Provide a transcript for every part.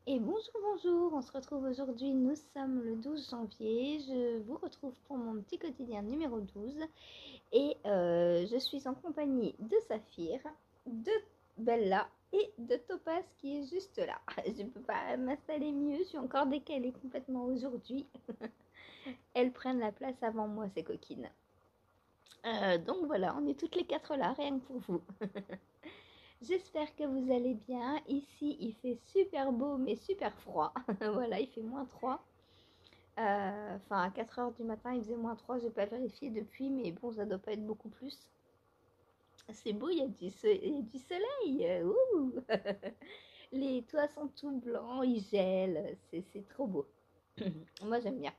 Et bonjour, bonjour, on se retrouve aujourd'hui, nous sommes le 12 janvier, je vous retrouve pour mon petit quotidien numéro 12 et je suis en compagnie de Saphir, de Bella et de Topaz qui est juste là. Je ne peux pas m'installer mieux, je suis encore décalée complètement aujourd'hui. Elles prennent la place avant moi, ces coquines. Donc voilà, on est toutes les quatre là, rien que pour vous. J'espère que vous allez bien. Ici, il fait super beau, mais super froid. Voilà, il fait -3. Enfin, à 4 heures du matin, il faisait -3. J'ai pas vérifié depuis, mais bon, ça doit pas être beaucoup plus. C'est beau, il y a du soleil. Ouh. Les toits sont tout blancs, ils gèlent. C'est trop beau. Moi, j'aime bien.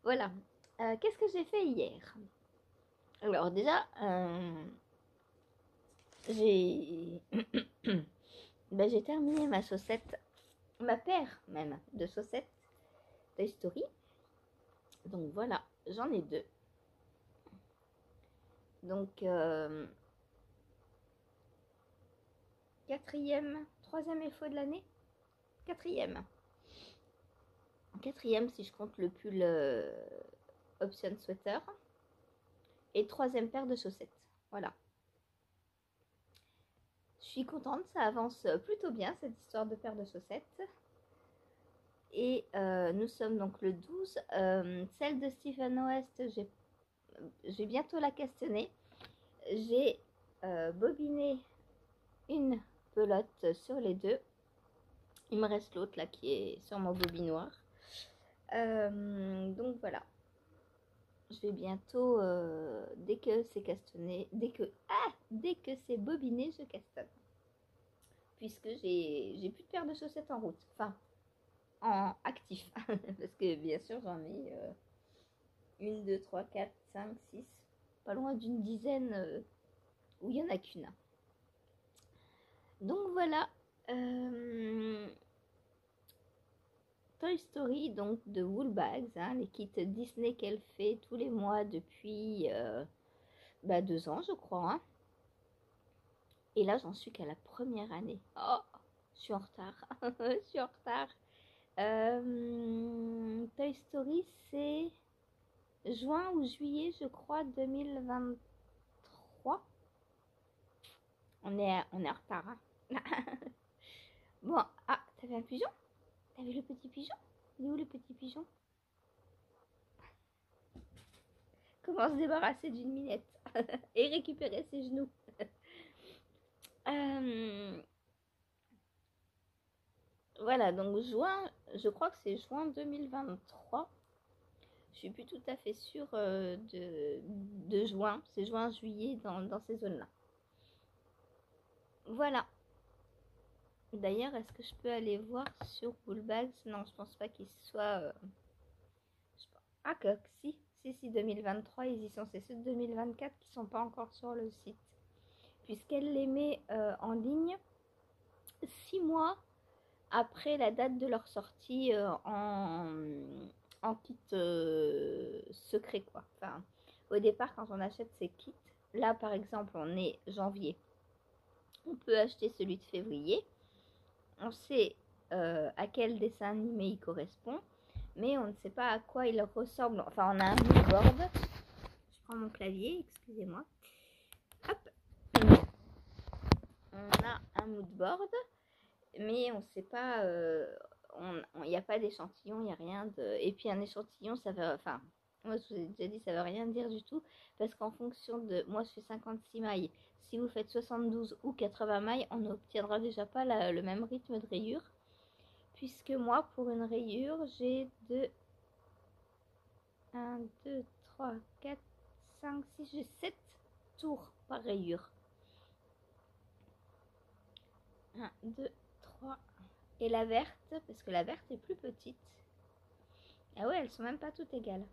Voilà. Qu'est-ce que j'ai fait hier? Alors, déjà, j'ai j'ai terminé ma chaussette, ma paire même de chaussettes Toy Story. Donc voilà, j'en ai deux. Donc troisième effort de l'année. Quatrième. Quatrième si je compte le pull option sweater. Et troisième paire de chaussettes. Voilà. Je suis contente, ça avance plutôt bien cette histoire de paire de chaussettes. Et nous sommes donc le 12. Celle de Stephen West, j'ai bientôt la castanée. J'ai bobiné une pelote sur les deux. Il me reste l'autre là qui est sur mon bobinoir. Donc voilà. Je vais bientôt, dès que c'est castanné, dès que c'est bobiné, je castanne. Puisque j'ai plus de paire de chaussettes en route. Enfin, en actif. Parce que bien sûr, j'en ai 1, 2, 3, 4, 5, 6. Pas loin d'une dizaine où il n'y en a qu'une. Donc voilà. Toy Story, donc de Woolbags, hein, les kits Disney qu'elle fait tous les mois depuis 2 ans, je crois. Hein. Et là, j'en suis qu'à la première année. Oh, je suis en retard. Je suis en retard. Toy Story, c'est juin ou juillet, je crois, 2023. On est en retard. Hein. Bon, t'as vu un pigeon? T'as vu le petit pigeon? Il est où le petit pigeon? Comment se débarrasser d'une minette et récupérer ses genoux. Voilà, donc juin, je crois que c'est juin 2023. Je suis plus tout à fait sûre de juin. C'est juin, juillet dans ces zones-là. Voilà. D'ailleurs, est-ce que je peux aller voir sur Woolbags? Non, je pense pas qu'il soit... que si, 2023, ils y sont. C'est ceux de 2024 qui sont pas encore sur le site. Puisqu'elle les met en ligne 6 mois après la date de leur sortie en kit secret, quoi. Enfin, au départ, quand on achète ces kits, là par exemple, on est janvier. On peut acheter celui de février. On sait à quel dessin animé il correspond, mais on ne sait pas à quoi il ressemble. Enfin, on a un mood board. Je prends mon clavier, excusez-moi. Hop. On a un mood board, mais on ne sait pas. Il n'y a pas d'échantillon, il n'y a rien de. Et puis un échantillon, ça va. Enfin, moi je vous ai déjà dit, ça ne veut rien dire du tout, parce qu'en fonction de. Moi je fais 56 mailles. Si vous faites 72 ou 80 mailles, on n'obtiendra déjà pas le même rythme de rayure. Puisque moi, pour une rayure, j'ai 1, 2, 3, 4, 5, 6, j'ai 7 tours par rayure. 1, 2, 3. Et la verte, parce que la verte est plus petite. Ah ouais, elles sont même pas toutes égales.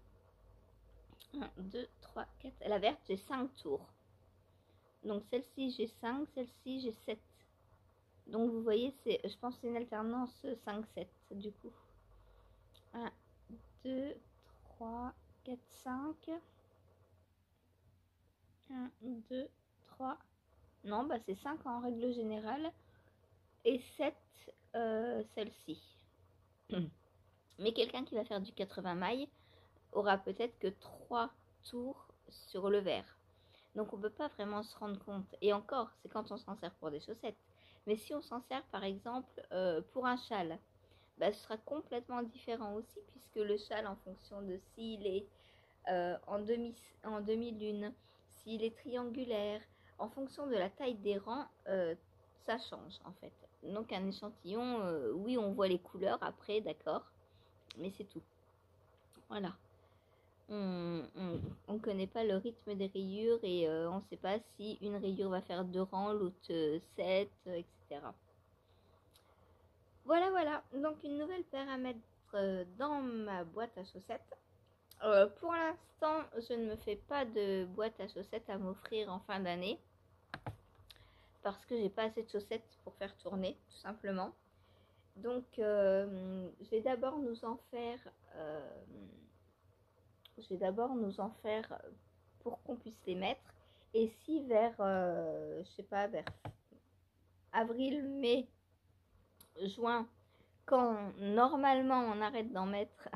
1, 2, 3, 4. La verte, j'ai 5 tours. Donc celle-ci, j'ai 5. Celle-ci, j'ai 7. Donc vous voyez, je pense que c'est une alternance 5-7 du coup. 1, 2, 3, 4, 5. 1, 2, 3. Non, c'est 5 en règle générale. Et 7 celle-ci. Mais quelqu'un qui va faire du 80 mailles aura peut-être que 3 tours sur le verre. Donc on ne peut pas vraiment se rendre compte. Et encore, c'est quand on s'en sert pour des chaussettes. Mais si on s'en sert par exemple pour un châle, bah, ce sera complètement différent aussi, puisque le châle, en fonction de s'il est en demi-lune, s'il est triangulaire, en fonction de la taille des rangs, ça change en fait. Donc un échantillon, oui, on voit les couleurs après, d'accord, mais c'est tout. Voilà. On ne connaît pas le rythme des rayures et on ne sait pas si une rayure va faire 2 rangs, l'autre 7, etc. Voilà, voilà. Donc une nouvelle paire à mettre dans ma boîte à chaussettes. Pour l'instant, je ne me fais pas de boîte à chaussettes à m'offrir en fin d'année. Parce que j'ai pas assez de chaussettes pour faire tourner, tout simplement. Donc, je vais d'abord nous en faire... pour qu'on puisse les mettre. Et si vers, je sais pas, vers avril, mai, juin, quand normalement on arrête d'en mettre,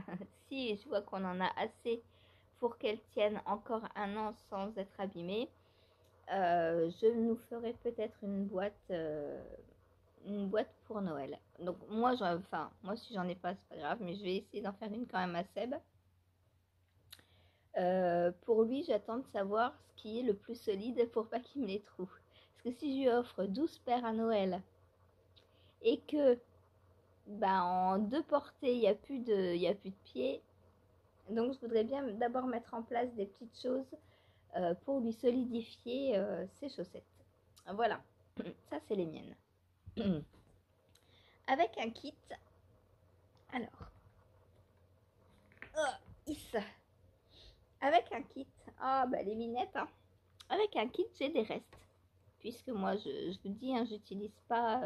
si je vois qu'on en a assez pour qu'elles tiennent encore un an sans être abîmées, je nous ferai peut-être une boîte pour Noël. Donc moi, moi si j'en ai pas, c'est pas grave, mais je vais essayer d'en faire une quand même à Seb. Pour lui, j'attends de savoir ce qui est le plus solide pour pas qu'il me les trouve. Parce que si je lui offre 12 paires à Noël et que en 2 portées, il n'y a plus de pieds, donc je voudrais bien d'abord mettre en place des petites choses pour lui solidifier ses chaussettes. Voilà, ça c'est les miennes. Avec un kit, alors, avec un kit, les minettes, hein. Avec un kit, j'ai des restes. Puisque moi, je vous dis, hein, j'utilise pas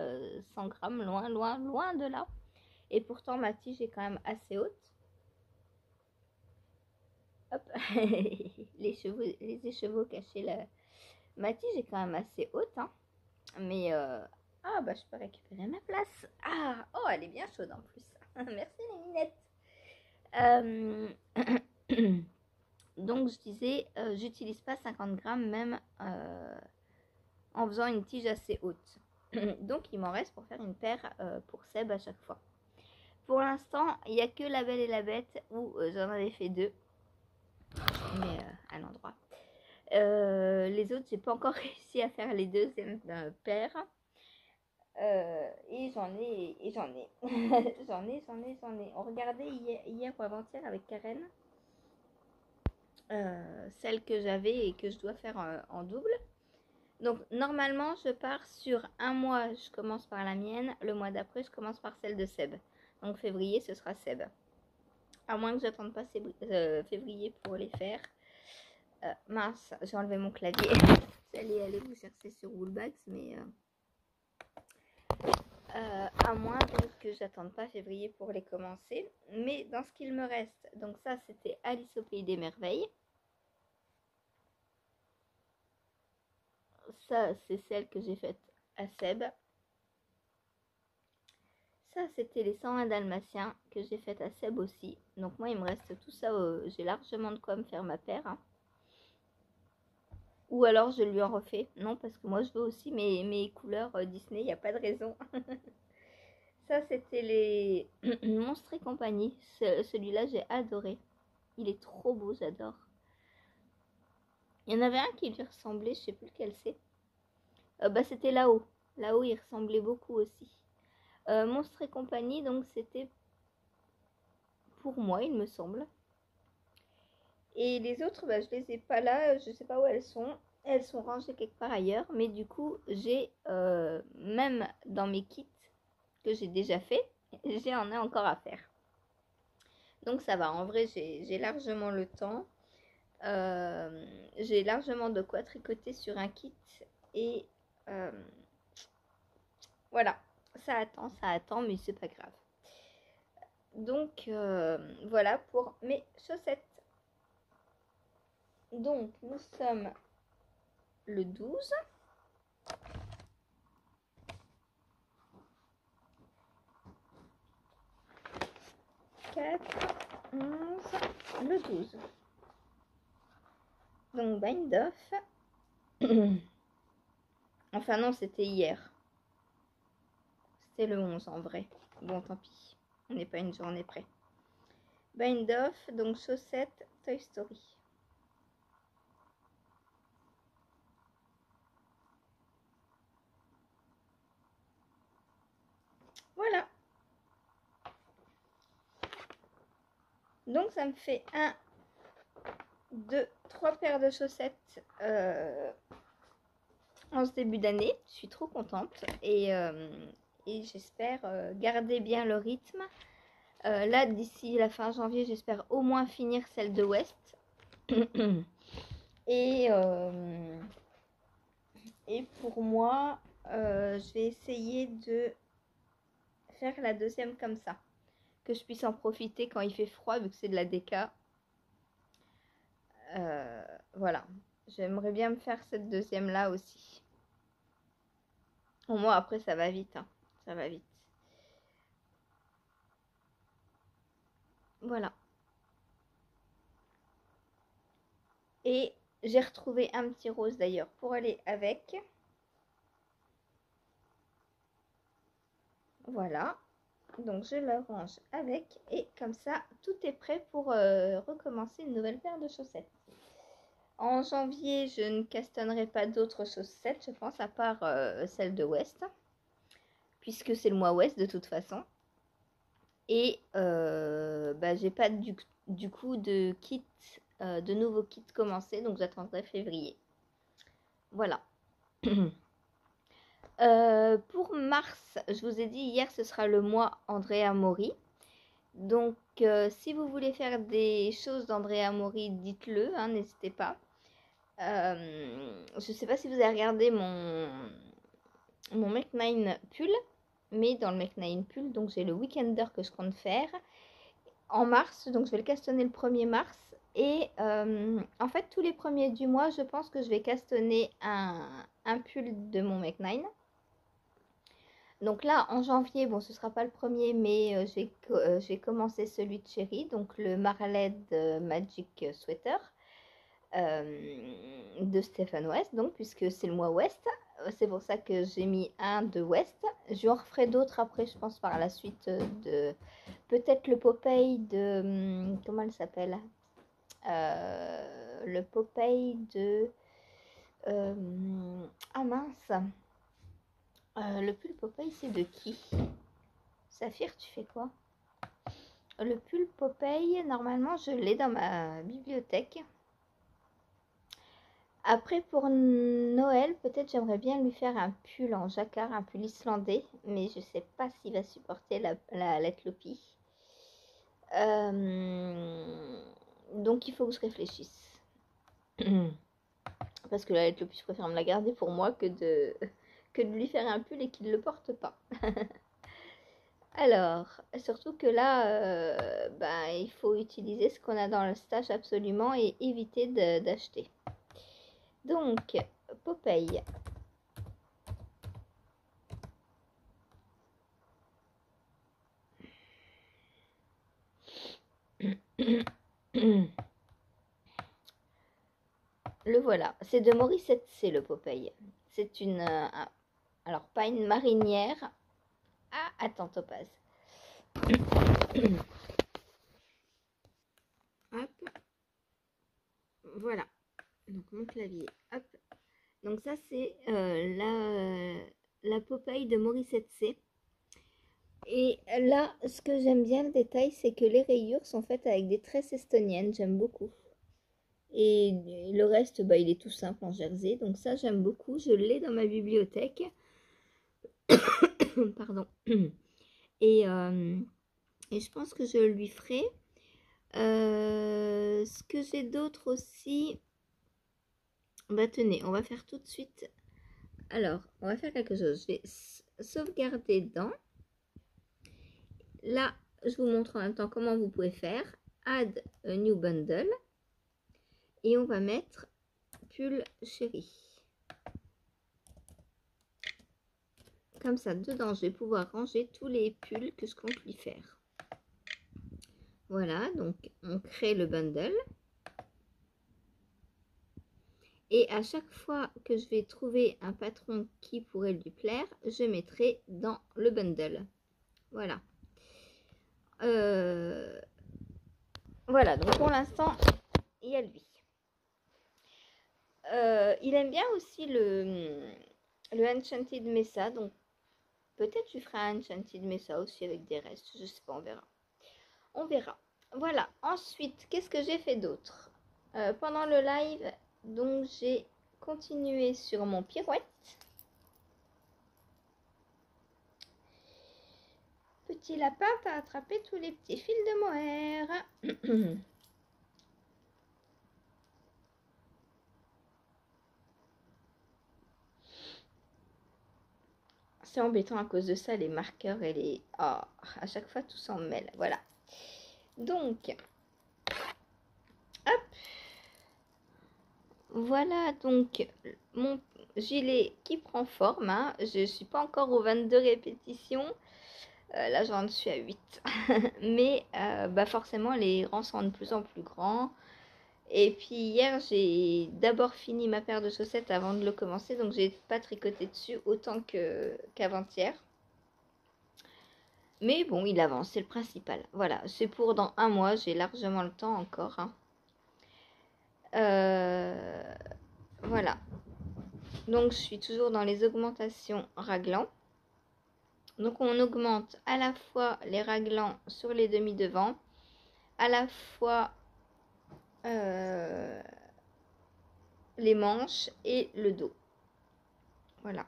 100 grammes, loin de là. Et pourtant, ma tige est quand même assez haute. Hop, les écheveaux cachés là. Ma tige est quand même assez haute, hein. Mais, je peux récupérer ma place. Ah, oh, elle est bien chaude en plus. Merci les minettes. Donc, je disais, j'utilise pas 50 grammes même en faisant une tige assez haute. Donc, il m'en reste pour faire une paire pour Seb à chaque fois. Pour l'instant, il n'y a que La Belle et la Bête où j'en avais fait 2. Mais à l'endroit. Les autres, j'ai pas encore réussi à faire les deuxièmes paires. Et j'en ai. j'en ai. On regardait hier ou avant-hier avec Karen. Celle que j'avais et que je dois faire en double. Donc normalement je pars sur un mois, je commence par la mienne, le mois d'après je commence par celle de Seb. Donc février ce sera Seb. À moins que j'attende pas février pour les faire. Mince, j'ai enlevé mon clavier. J'allais aller vous chercher sur Woolbags, mais à moins que j'attende pas février pour les commencer. Mais dans ce qu'il me reste, donc ça c'était Alice au Pays des Merveilles. Ça c'est celle que j'ai faite à Seb. Ça, c'était les 101 dalmatiens que j'ai fait à Seb aussi. Donc moi, il me reste tout ça. J'ai largement de quoi me faire ma paire. Hein. Ou alors, je lui en refais. Non, parce que moi, je veux aussi mes couleurs Disney. Il n'y a pas de raison. Ça, c'était les Monstres et compagnie. Celui-là, j'ai adoré. Il est trop beau, j'adore. Il y en avait un qui lui ressemblait. Je sais plus lequel c'est. C'était là-haut. Là-haut, il ressemblait beaucoup aussi. Monstres et compagnie, donc c'était pour moi, il me semble. Et les autres, je les ai pas là, je sais pas où elles sont. Elles sont rangées quelque part ailleurs. Mais du coup, j'ai même dans mes kits que j'ai déjà fait, j'en ai encore à faire. Donc ça va, en vrai, j'ai largement le temps. J'ai largement de quoi tricoter sur un kit. Et voilà, ça attend, mais c'est pas grave. Donc voilà pour mes chaussettes. Donc nous sommes le 12. 4, 11, le 12. Donc bind off. Enfin non, c'était hier. C'était le 11 en vrai. Bon, tant pis. On n'est pas une journée près. Bind off, donc chaussettes Toy Story. Voilà. Donc ça me fait 1, 2, 3 paires de chaussettes en ce début d'année. Je suis trop contente et j'espère garder bien le rythme. Là, d'ici la fin janvier, j'espère au moins finir celle de West. et pour moi, je vais essayer de faire la deuxième comme ça. Que je puisse en profiter quand il fait froid, vu que c'est de la déca. Voilà. J'aimerais bien me faire cette deuxième là aussi. Au moins, après, ça va vite. Hein. Ça va vite. Voilà. Et j'ai retrouvé un petit rose d'ailleurs pour aller avec. Voilà. Donc je le range avec et comme ça tout est prêt pour recommencer une nouvelle paire de chaussettes. En janvier, je ne castonnerai pas d'autres chaussettes, je pense, à part celle de West, puisque c'est le mois West de toute façon. Et j'ai pas du coup de kit, de nouveaux kits commencés, donc j'attendrai février. Voilà. Pour mars, je vous ai dit hier, ce sera le mois Andrea Mori. Donc, si vous voulez faire des choses d'Andrea Mori, dites-le, hein, n'hésitez pas. Je ne sais pas si vous avez regardé mon Mech9 pull, mais dans le Mech9 pull, donc j'ai le Weekender que je compte faire en mars, donc je vais le castonner le 1er mars. Et en fait, tous les premiers du mois, je pense que je vais castonner un pull de mon Mech9. Donc là, en janvier, bon, ce sera pas le premier, mais je vais commencer celui de Cherry, donc le Marled Magic Sweater de Stephen West, donc puisque c'est le mois West. C'est pour ça que j'ai mis un de West. Je en referai d'autres après, je pense, par la suite de peut-être le Popeye de... comment elle s'appelle le Popeye de... ah mince. Le pull Popeye, c'est de qui? Saphir, tu fais quoi? Le pull Popeye, normalement, je l'ai dans ma bibliothèque. Après, pour Noël, peut-être j'aimerais bien lui faire un pull en jacquard, un pull islandais, mais je sais pas s'il va supporter la Letlopi. Donc, il faut que je réfléchisse. Parce que la Letlopi, je préfère me la garder pour moi que de lui faire un pull et qu'il ne le porte pas. Alors, surtout que là, il faut utiliser ce qu'on a dans le stash absolument et éviter d'acheter. Donc, Popeye. Le voilà. C'est de Morissette C, le Popeye. C'est une... alors, pas une marinière. Ah, attends, Topaz. Hop. Voilà. Donc, mon clavier. Hop. Donc, ça, c'est la Popeye de Morissette C. Et là, ce que j'aime bien, le détail, c'est que les rayures sont faites avec des tresses estoniennes. J'aime beaucoup. Et le reste, il est tout simple en jersey. Donc ça, j'aime beaucoup. Je l'ai dans ma bibliothèque. Pardon. Et je pense que je lui ferai. Ce que j'ai d'autre aussi. Tenez, on va faire tout de suite. Alors, on va faire quelque chose. Je vais sauvegarder dans. Là, je vous montre en même temps comment vous pouvez faire. Add a new bundle. Et on va mettre pull chéri. Comme ça, dedans, je vais pouvoir ranger tous les pulls que je compte lui faire. Voilà, donc on crée le bundle. Et à chaque fois que je vais trouver un patron qui pourrait lui plaire, je mettrai dans le bundle. Voilà. Voilà, donc pour l'instant, il y a lui. Il aime bien aussi le Enchanted Mesa, donc peut-être je ferai un Enchanted Mesa aussi avec des restes, je sais pas, on verra. On verra. Voilà, ensuite, qu'est-ce que j'ai fait d'autre pendant le live, donc j'ai continué sur mon pirouette. Petit lapin, t'as attrapé tous les petits fils de mohair. C'est embêtant à cause de ça, les marqueurs et les... Oh, à chaque fois, tout s'en mêle. Voilà. Donc, hop. Voilà donc mon gilet qui prend forme. Hein. Je ne suis pas encore aux 22 répétitions. Là, j'en suis à 8. Mais bah forcément, les rangs sont de plus en plus grands. Et puis hier, j'ai d'abord fini ma paire de chaussettes avant de le commencer. Donc, j'ai pas tricoté dessus autant qu'avant-hier. Mais bon, il avance, c'est le principal. Voilà, c'est pour dans un mois, j'ai largement le temps encore. Hein. Voilà. Donc, je suis toujours dans les augmentations raglan. Donc, on augmente à la fois les raglans sur les demi-devants, à la fois les manches et le dos. Voilà.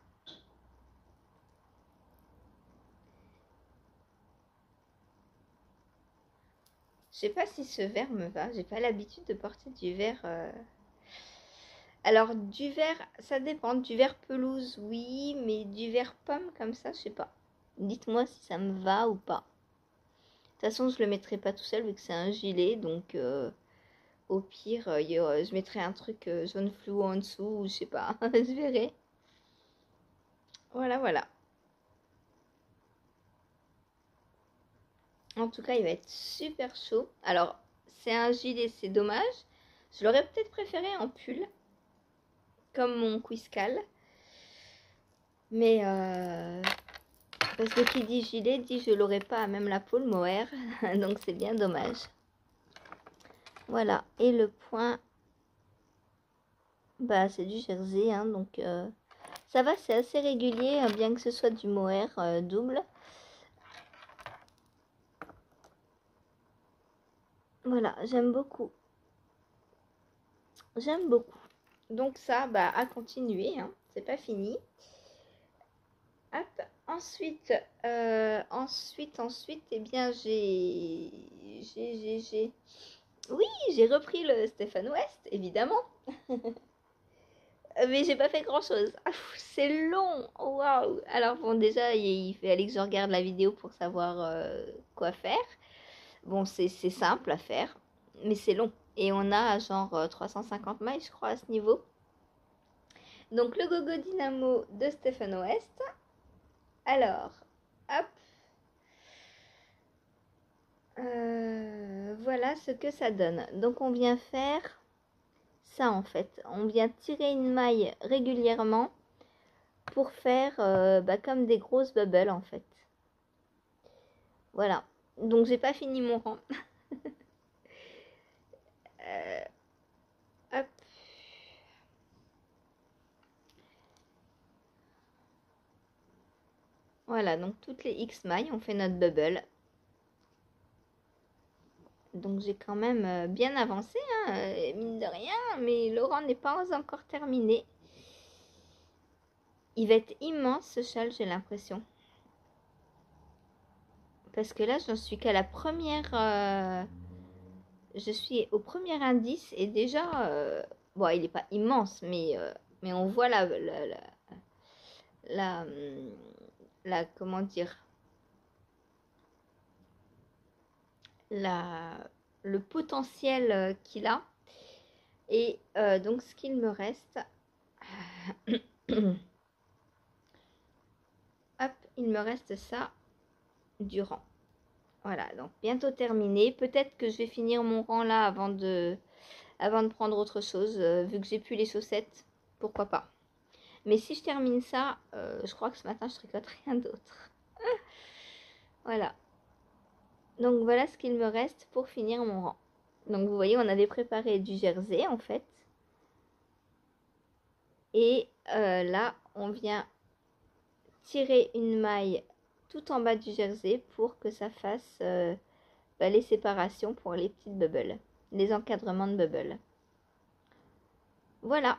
Je sais pas si ce vert me va. J'ai pas l'habitude de porter du vert. Alors, du vert, ça dépend. Du vert pelouse, oui, mais du vert pomme comme ça, je sais pas. Dites-moi si ça me va ou pas. De toute façon, je le mettrai pas tout seul vu que c'est un gilet, donc au pire, je mettrai un truc jaune fluo en dessous, ou je sais pas, je verrai. Voilà, voilà. En tout cas, il va être super chaud. Alors, c'est un gilet, c'est dommage. Je l'aurais peut-être préféré en pull, comme mon Quizcal. Mais parce que qui dit gilet dit je l'aurais pas à même la peau, le mohair. Donc c'est bien dommage. Voilà. Et le point, bah c'est du jersey, hein, donc ça va, c'est assez régulier, hein, bien que ce soit du mohair double. Voilà, j'aime beaucoup. J'aime beaucoup. Donc ça, bah à continuer, hein, c'est pas fini. Hop. Ensuite, ensuite, eh bien oui, j'ai repris le Stéphane West, évidemment. Mais j'ai pas fait grand chose. C'est long. Waouh. Alors bon, déjà, il fallait que je regarde la vidéo pour savoir quoi faire. Bon, c'est simple à faire, mais c'est long. Et on a genre 350 mailles, je crois, à ce niveau. Donc le Gogo Dynamo de Stephen West. Alors, hop. Voilà ce que ça donne. Donc on vient faire ça en fait. On vient tirer une maille régulièrement pour faire bah, comme des grosses bubbles en fait. Voilà. Donc j'ai pas fini mon rang. Hop. Voilà, donc toutes les X mailles, on fait notre bubble. Donc j'ai quand même bien avancé, hein, mine de rien, mais le rang n'est pas encore terminé. Il va être immense ce châle, j'ai l'impression. Parce que là, j'en suis qu'à la première... je suis au premier indice et déjà... bon, il n'est pas immense, mais on voit la comment dire... le potentiel qu'il a. Et donc, ce qu'il me reste... Hop, il me reste ça du rang. Voilà, donc bientôt terminé. Peut-être que je vais finir mon rang là avant de prendre autre chose. Vu que j'ai plus les chaussettes, pourquoi pas. Mais si je termine ça, je crois que ce matin, je tricote rien d'autre. Voilà. Donc voilà ce qu'il me reste pour finir mon rang. Donc vous voyez, on avait préparé du jersey en fait. Et là, on vient tirer une maille tout en bas du jersey pour que ça fasse les séparations pour les petites bubbles, les encadrements de bubbles. Voilà.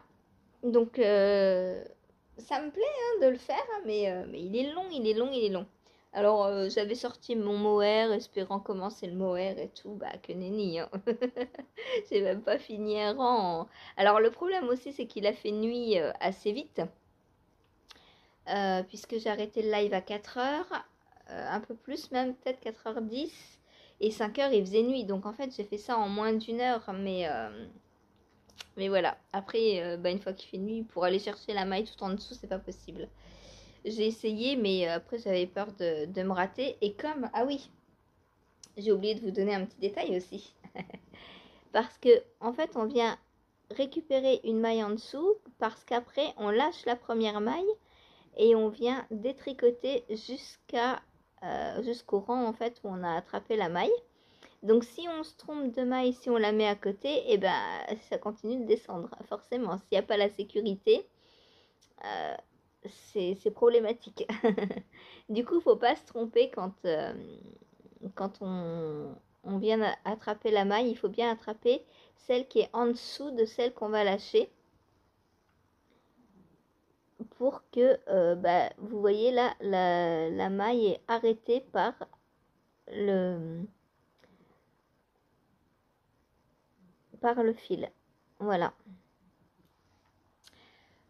Donc ça me plaît de le faire, mais il est long, il est long, il est long. Alors j'avais sorti mon mohair, espérant commencer le mohair et tout, bah que nenni, hein. J'ai même pas fini un rang. Alors le problème aussi, c'est qu'il a fait nuit assez vite. Puisque j'ai arrêté le live à 4h, un peu plus même, peut-être 4h10, et 5h il faisait nuit, donc en fait j'ai fait ça en moins d'une heure, mais voilà, après une fois qu'il fait nuit, pour aller chercher la maille tout en dessous, c'est pas possible. J'ai essayé, mais après j'avais peur de me rater, et comme, ah oui, j'ai oublié de vous donner un petit détail aussi, parce que en fait on vient récupérer une maille en dessous, parce qu'après on lâche la première maille, et on vient détricoter jusqu'au rang en fait où on a attrapé la maille. Donc si on se trompe de maille, si on la met à côté, et ben ça continue de descendre. Forcément, s'il n'y a pas la sécurité, c'est problématique. Du coup, faut pas se tromper quand on vient attraper la maille. Il faut bien attraper celle qui est en dessous de celle qu'on va lâcher, pour que vous voyez là la maille est arrêtée par le fil. Voilà,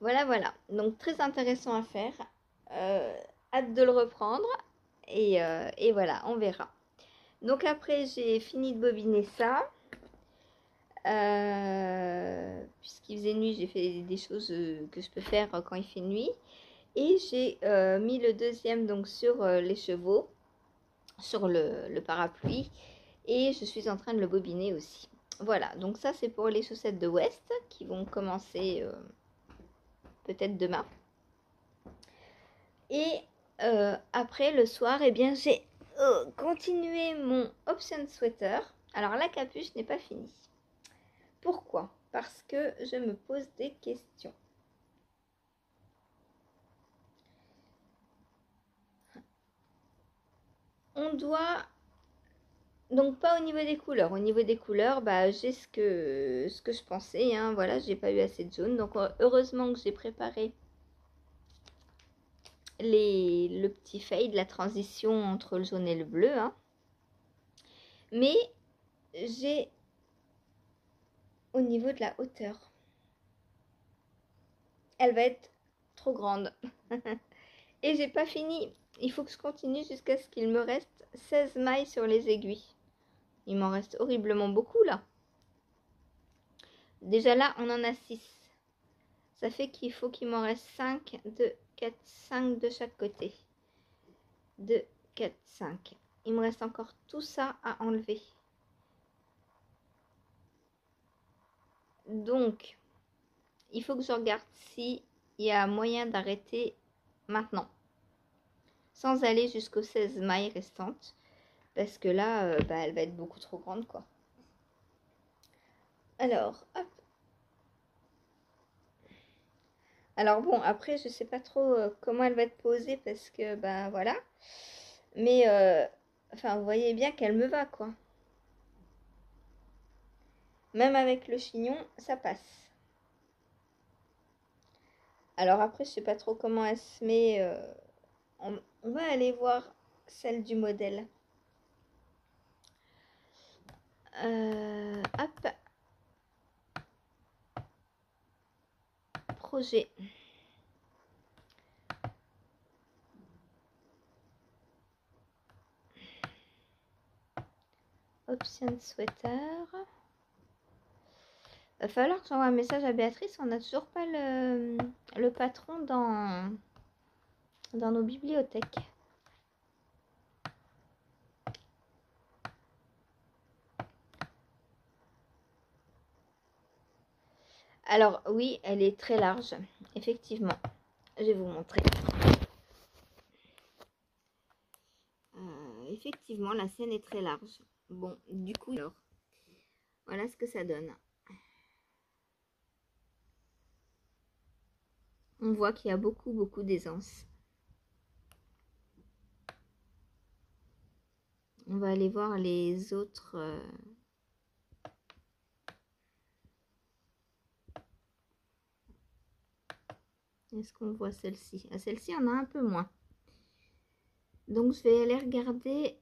voilà, donc très intéressant à faire. Hâte de le reprendre, et voilà, on verra. Donc après j'ai fini de bobiner ça. Puisqu'il faisait nuit, j'ai fait des choses que je peux faire quand il fait nuit. Et j'ai mis le deuxième donc sur les chevaux, sur le parapluie, et je suis en train de le bobiner aussi. Voilà, donc ça c'est pour les chaussettes de West qui vont commencer peut-être demain. Et après le soir, eh bien j'ai continué mon option sweater. Alors la capuche n'est pas finie. Pourquoi? Parce que je me pose des questions. On doit... Donc pas au niveau des couleurs. Au niveau des couleurs, j'ai ce que je pensais. Hein. Voilà, j'ai pas eu assez de jaune. Donc heureusement que j'ai préparé le petit fade, la transition entre le jaune et le bleu. Hein. Mais j'ai au niveau de la hauteur. Elle va être trop grande. Et j'ai pas fini. Il faut que je continue jusqu'à ce qu'il me reste 16 mailles sur les aiguilles. Il m'en reste horriblement beaucoup là. Déjà là, on en a 6. Ça fait qu'il faut qu'il m'en reste 5, 2, 4, 5 de chaque côté. 2, 4, 5. Il me reste encore tout ça à enlever. Donc, il faut que je regarde s'il y a moyen d'arrêter maintenant. Sans aller jusqu'aux 16 mailles restantes. Parce que là, elle va être beaucoup trop grande, quoi. Alors, hop. Alors bon, après, je sais pas trop comment elle va être posée parce que, voilà. Mais, enfin, vous voyez bien qu'elle me va, quoi. Même avec le chignon, ça passe. Alors après, je sais pas trop comment elle se met. On va aller voir celle du modèle. Hop. Projet. Option sweater. Va falloir que j'envoie un message à Béatrice. On n'a toujours pas le patron dans nos bibliothèques. Alors oui, elle est très large, effectivement. Je vais vous montrer. Effectivement, la scène est très large. Bon, du coup, alors, voilà ce que ça donne. On voit qu'il y a beaucoup d'aisance. On va aller voir les autres. Est-ce qu'on voit celle-ci? Ah, celle-ci, on a un peu moins. Donc, je vais aller regarder.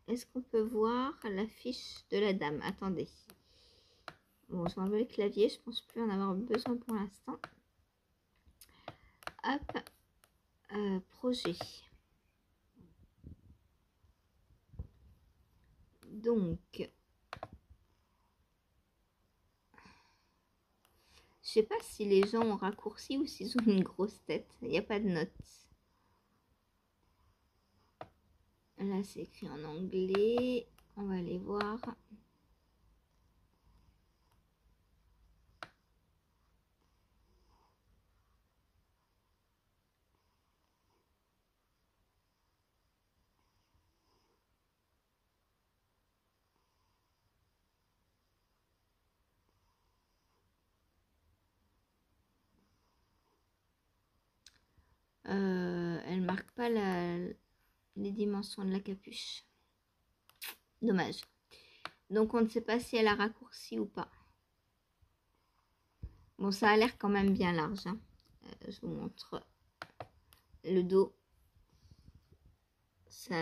Est-ce qu'on peut voir la fiche de la dame? Attendez. Bon, je vais enlever le clavier. Je pense plus en avoir besoin pour l'instant. Hop. Projet. Donc, je sais pas si les gens ont raccourci ou s'ils ont une grosse tête. Il n'y a pas de notes. Là, c'est écrit en anglais. On va aller voir. Elle marque pas les dimensions de la capuche. Dommage. Donc, on ne sait pas si elle a raccourci ou pas. Bon, ça a l'air quand même bien large. Hein. Je vous montre le dos. Ça,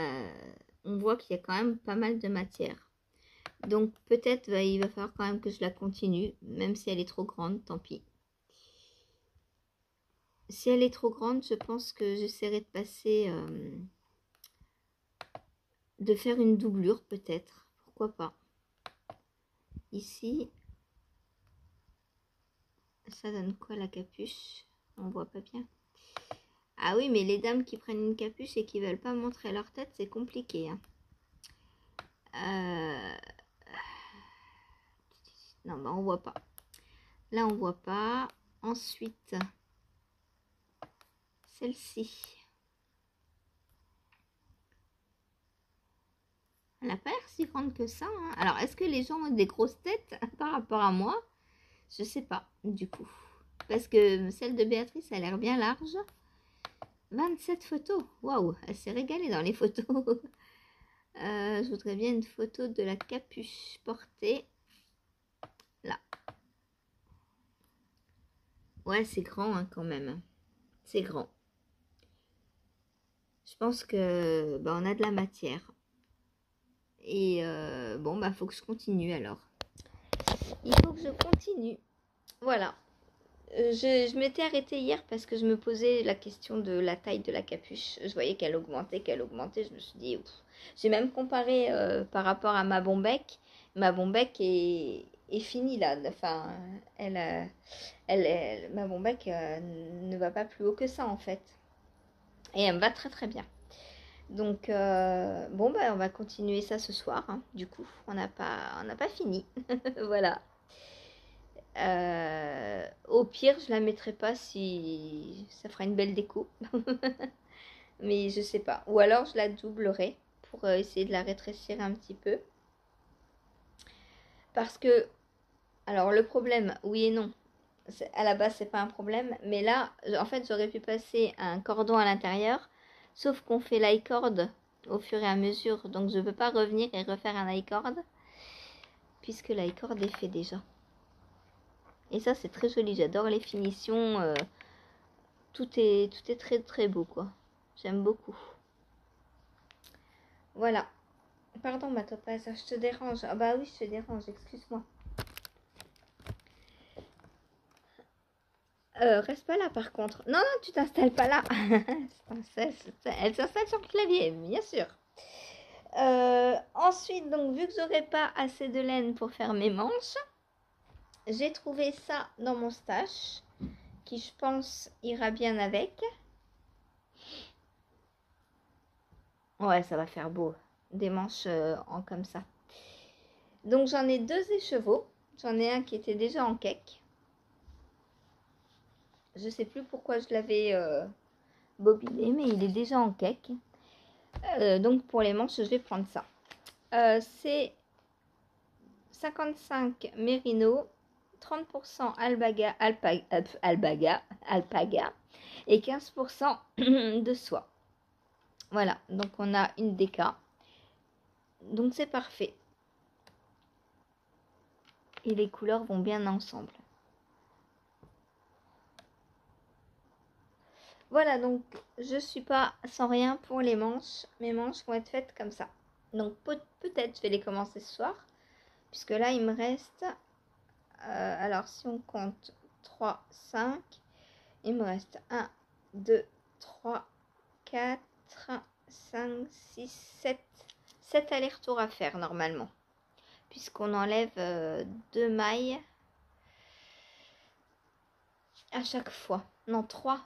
on voit qu'il y a quand même pas mal de matière. Donc, peut-être il va falloir quand même que je la continue. Même si elle est trop grande, tant pis. Si elle est trop grande, je pense que j'essaierai de passer... de faire une doublure peut-être. Pourquoi pas. Ici... Ça donne quoi la capuche? On voit pas bien. Ah oui, mais les dames qui prennent une capuche et qui veulent pas montrer leur tête, c'est compliqué. Hein. Non, bah on voit pas. Là, on voit pas. Ensuite, celle-ci. Elle n'a pas l'air si grande que ça. Hein. Alors, est-ce que les gens ont des grosses têtes par rapport à moi? Je sais pas, du coup. Parce que celle de Béatrice a l'air bien large. 27 photos. Waouh, elle s'est régalée dans les photos. Je voudrais bien une photo de la capuche portée. Là. Ouais, c'est grand hein, quand même. C'est grand. Je pense que bah, on a de la matière. Et bon, bah faut que je continue alors. Il faut que je continue. Voilà. Je m'étais arrêtée hier parce que je me posais la question de la taille de la capuche. Je voyais qu'elle augmentait, Je me suis dit, j'ai même comparé par rapport à ma bombec. Ma bombec est finie là. Enfin, ma bombec ne va pas plus haut que ça en fait. Et elle me va très très bien. Donc, bon, bah, on va continuer ça ce soir. Hein. Du coup, on n'a pas fini. Voilà. Au pire, je la mettrai pas si ça fera une belle déco. Mais je sais pas. Ou alors, je la doublerai pour essayer de la rétrécir un petit peu. Parce que, alors, le problème, oui et non. À la base, c'est pas un problème. Mais là, en fait, j'aurais pu passer un cordon à l'intérieur. Sauf qu'on fait l'i-cord au fur et à mesure. Donc, je ne peux pas revenir et refaire un i-cord. Puisque l'i-cord est fait déjà. Et ça, c'est très joli. J'adore les finitions. Tout est très très beau, quoi. J'aime beaucoup. Voilà. Pardon, ma topaz, je te dérange. Ah bah oui, je te dérange, excuse-moi. Reste pas là, par contre. Non, non, tu t'installes pas là. Elle s'installe sur le clavier, bien sûr. Ensuite, donc, vu que j'aurais pas assez de laine pour faire mes manches, j'ai trouvé ça dans mon stash, qui je pense ira bien avec. Ouais, ça va faire beau. Des manches en comme ça. Donc j'en ai 2 écheveaux. J'en ai un qui était déjà en cake. Je sais plus pourquoi je l'avais bobiné, mais il est déjà en cake. Donc pour les manches, je vais prendre ça. C'est 55 mérino, 30% alpaga et 15% de soie. Voilà, donc on a une déca. Donc c'est parfait. Et les couleurs vont bien ensemble. Voilà, donc je suis pas sans rien pour les manches. Mes manches vont être faites comme ça. Donc peut-être je vais les commencer ce soir. Puisque là il me reste... alors si on compte 3, 5, il me reste 1, 2, 3, 4, 5, 6, 7. 7 allers-retours à faire normalement. Puisqu'on enlève 2 mailles à chaque fois. Non, 3.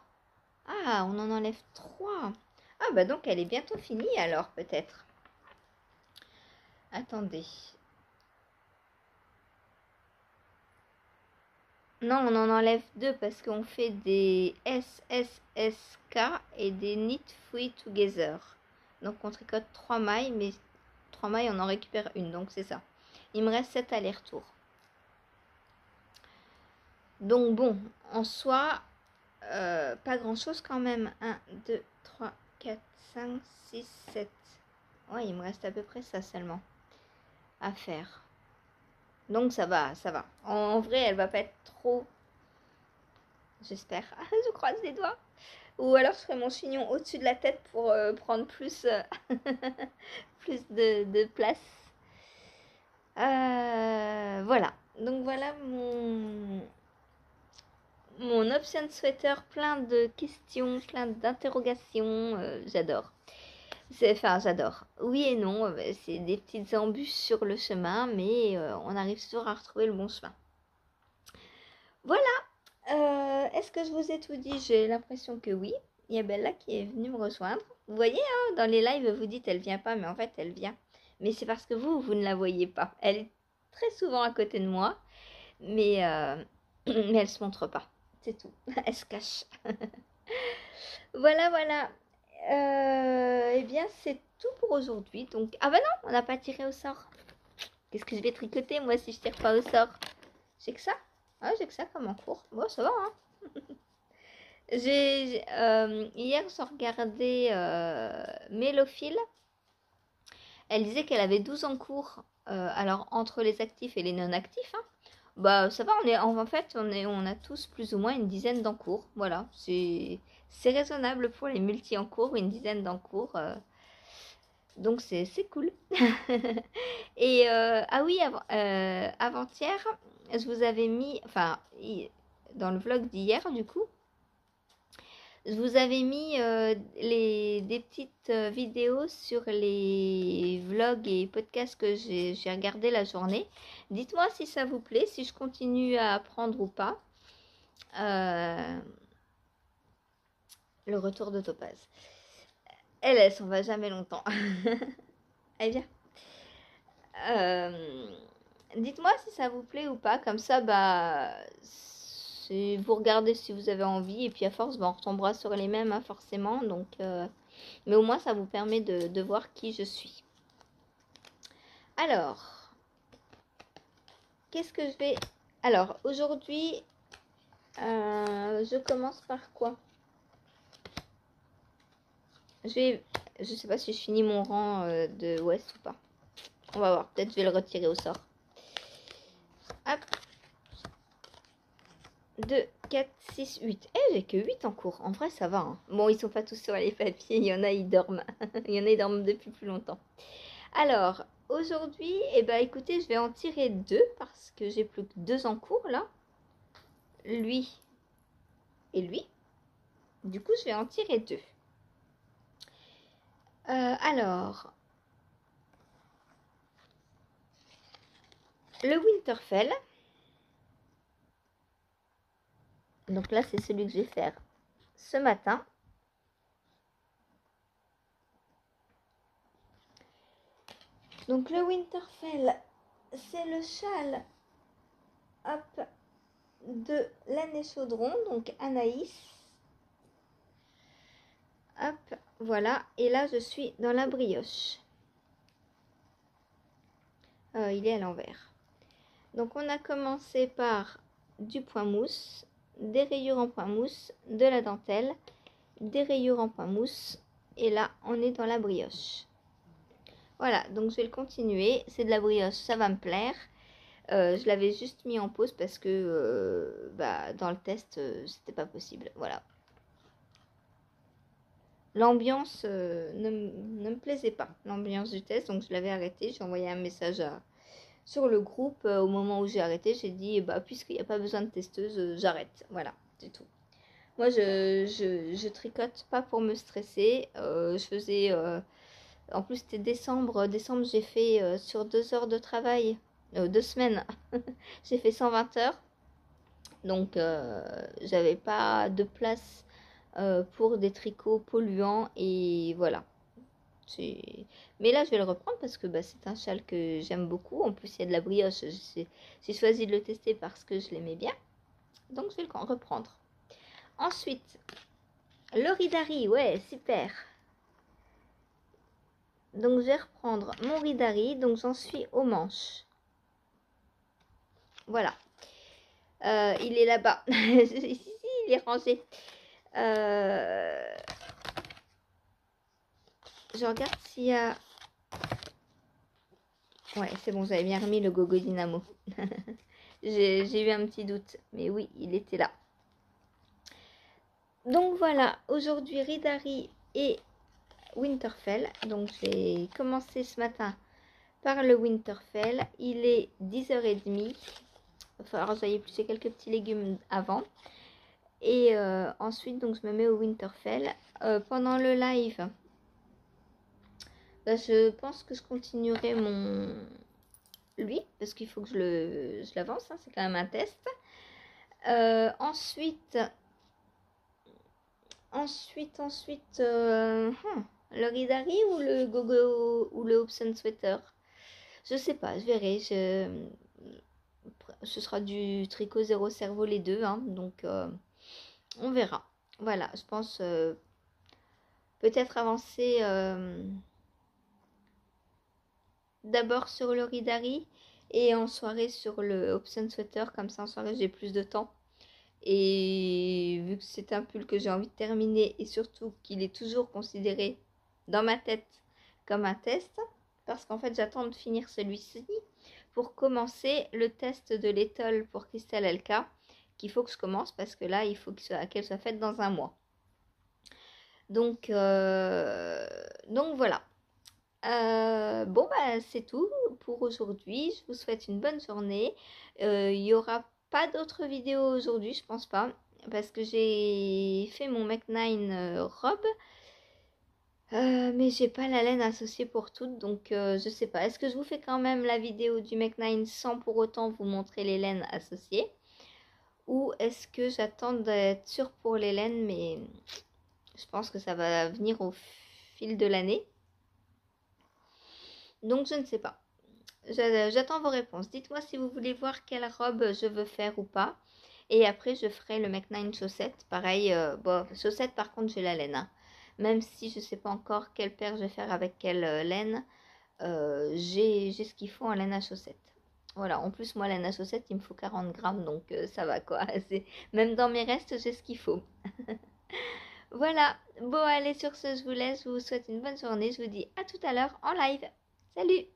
Ah, on en enlève 3. Ah, bah donc elle est bientôt finie alors, peut-être. Attendez. Non, on en enlève 2 parce qu'on fait des SSSK et des Knit Free Together. Donc on tricote 3 mailles, mais 3 mailles, on en récupère une. Donc c'est ça. Il me reste 7 allers-retours. Donc bon, en soi, pas grand-chose quand même. 1, 2, 3, 4, 5, 6, 7. Ouais, il me reste à peu près ça seulement à faire. Donc ça va, ça va. En vrai, elle va pas être trop... J'espère. Je croise les doigts. Ou alors je ferai mon chignon au-dessus de la tête pour prendre plus, plus de place. Voilà. Donc voilà mon option sweater, plein de questions, plein d'interrogations. J'adore. Enfin, j'adore. Oui et non, c'est des petites embûches sur le chemin, mais on arrive toujours à retrouver le bon chemin. Voilà. Est-ce que je vous ai tout dit? J'ai l'impression que oui. Il y a Bella qui est venue me rejoindre. Vous voyez, hein, dans les lives, vous dites elle vient pas, mais en fait, elle vient. Mais c'est parce que vous ne la voyez pas. Elle est très souvent à côté de moi, mais, mais elle se montre pas. C'est tout. Elle se cache. Voilà, voilà. Eh bien, c'est tout pour aujourd'hui. Donc, ah bah non, on n'a pas tiré au sort. Qu'est-ce que je vais tricoter, moi, si je tire pas au sort? J'ai que ça? Ah, j'ai que ça comme en cours. Bon, ça va, hein. Hier, j'ai regardé Mélophile. Elle disait qu'elle avait 12 en cours. Alors, entre les actifs et les non-actifs, hein, bah, ça va, en fait, on a tous plus ou moins une dizaine d'encours. Voilà, c'est raisonnable pour les multi en cours, une dizaine d'encours. Donc, c'est cool. Et, ah oui, avant-hier, je vous avais mis, enfin, dans le vlog d'hier, du coup, je vous avais mis des petites vidéos sur les vlogs et podcasts que j'ai regardé la journée. Dites-moi si ça vous plaît, si je continue à apprendre ou pas. Le retour de Topaz. Elle s'en va jamais longtemps. Elle vient. Dites-moi si ça vous plaît ou pas. Comme ça, bah... vous regardez si vous avez envie, et puis à force, on retombera sur les mêmes, hein, forcément. Donc, mais au moins, ça vous permet de voir qui je suis. Alors, qu'est-ce que je vais... Alors, aujourd'hui, je commence par quoi? Je sais pas si je finis mon rang de Ouest ou pas. On va voir, peut-être je vais le retirer au sort. Hop. 2, 4, 6, 8. Eh, j'ai que 8 en cours. En vrai, ça va. Hein. Bon, ils sont pas tous sur les papiers. Il y en a, ils dorment. Il y en a, ils dorment depuis plus longtemps. Alors, aujourd'hui, eh ben, écoutez, je vais en tirer 2 parce que j'ai plus que 2 en cours, là. Lui et lui. Du coup, je vais en tirer 2. Alors, le Winterfell. Donc là, c'est celui que je vais faire ce matin. Donc le Winterfell, c'est le châle hop, de laine et chaudron, donc Anaïs. Hop, voilà. Et là, je suis dans la brioche. Il est à l'envers. Donc, on a commencé par du point mousse, des rayures en point mousse, de la dentelle, des rayures en point mousse. Et là, on est dans la brioche. Voilà, donc je vais le continuer. C'est de la brioche, ça va me plaire. Je l'avais juste mis en pause parce que dans le test, c'était pas possible. Voilà. L'ambiance ne me plaisait pas, l'ambiance du test, donc je l'avais arrêté. J'ai envoyé un message sur le groupe au moment où j'ai arrêté. J'ai dit, puisqu'il n'y a pas besoin de testeuse, j'arrête. Voilà, c'est tout. Moi, je tricote pas pour me stresser. Je faisais... en plus, c'était décembre. Décembre, j'ai fait sur 2 heures de travail. 2 semaines. J'ai fait 120 heures. Donc, j'avais pas de place pour des tricots polluants. Et voilà. Mais là, je vais le reprendre parce que c'est un châle que j'aime beaucoup. En plus, il y a de la brioche. J'ai choisi de le tester parce que je l'aimais bien. Donc, je vais le reprendre. Ensuite, le Ridari. Ouais, super. Donc, je vais reprendre mon Ridari. Donc, j'en suis aux manches. Voilà. Il est là-bas. Ici, il est rangé. Je regarde s'il y a... Ouais, c'est bon, j'avais bien remis le Gogo Dynamo. J'ai eu un petit doute. Mais oui, il était là. Donc voilà, aujourd'hui Ridari et Winterfell. Donc j'ai commencé ce matin par le Winterfell. Il est 10h30. Il va falloir que j'aille éplucher quelques petits légumes avant. Et ensuite, donc je me mets au Winterfell. Pendant le live, je pense que je continuerai lui, parce qu'il faut que je l'avance, hein, c'est quand même un test. Ensuite, le Ridari ou le Gogo ou le Hobson Sweater. Je sais pas, je verrai. Ce sera du tricot zéro cerveau les deux, hein, donc on verra. Voilà, je pense peut-être avancer d'abord sur le Ridari et en soirée sur le Hobson Sweater. Comme ça, en soirée, j'ai plus de temps. Et vu que c'est un pull que j'ai envie de terminer et surtout qu'il est toujours considéré dans ma tête comme un test, parce qu'en fait, j'attends de finir celui-ci pour commencer le test de l'étole pour Christelle LK, qu'il faut que je commence parce que là, il faut qu'elle soit faite dans un mois. Donc voilà. C'est tout pour aujourd'hui. Je vous souhaite une bonne journée. Il y aura pas d'autres vidéos aujourd'hui, je pense pas, parce que j'ai fait mon Mac9 robe. Mais j'ai pas la laine associée pour toutes, donc je sais pas. Est-ce que je vous fais quand même la vidéo du Mac9 sans pour autant vous montrer les laines associées? Ou est-ce que j'attends d'être sûre pour les laines, mais je pense que ça va venir au fil de l'année. Donc je ne sais pas. J'attends vos réponses. Dites-moi si vous voulez voir quelle robe je veux faire ou pas. Et après je ferai le Mac9 chaussettes. Pareil, chaussettes par contre j'ai la laine. Hein. Même si je ne sais pas encore quelle paire je vais faire avec quelle laine. J'ai ce qu'il faut en laine à chaussettes. Voilà, en plus moi laine à chaussettes il me faut 40 grammes donc ça va quoi. Même dans mes restes j'ai ce qu'il faut. Voilà, bon allez sur ce je vous laisse, je vous souhaite une bonne journée, je vous dis à tout à l'heure en live. Salut!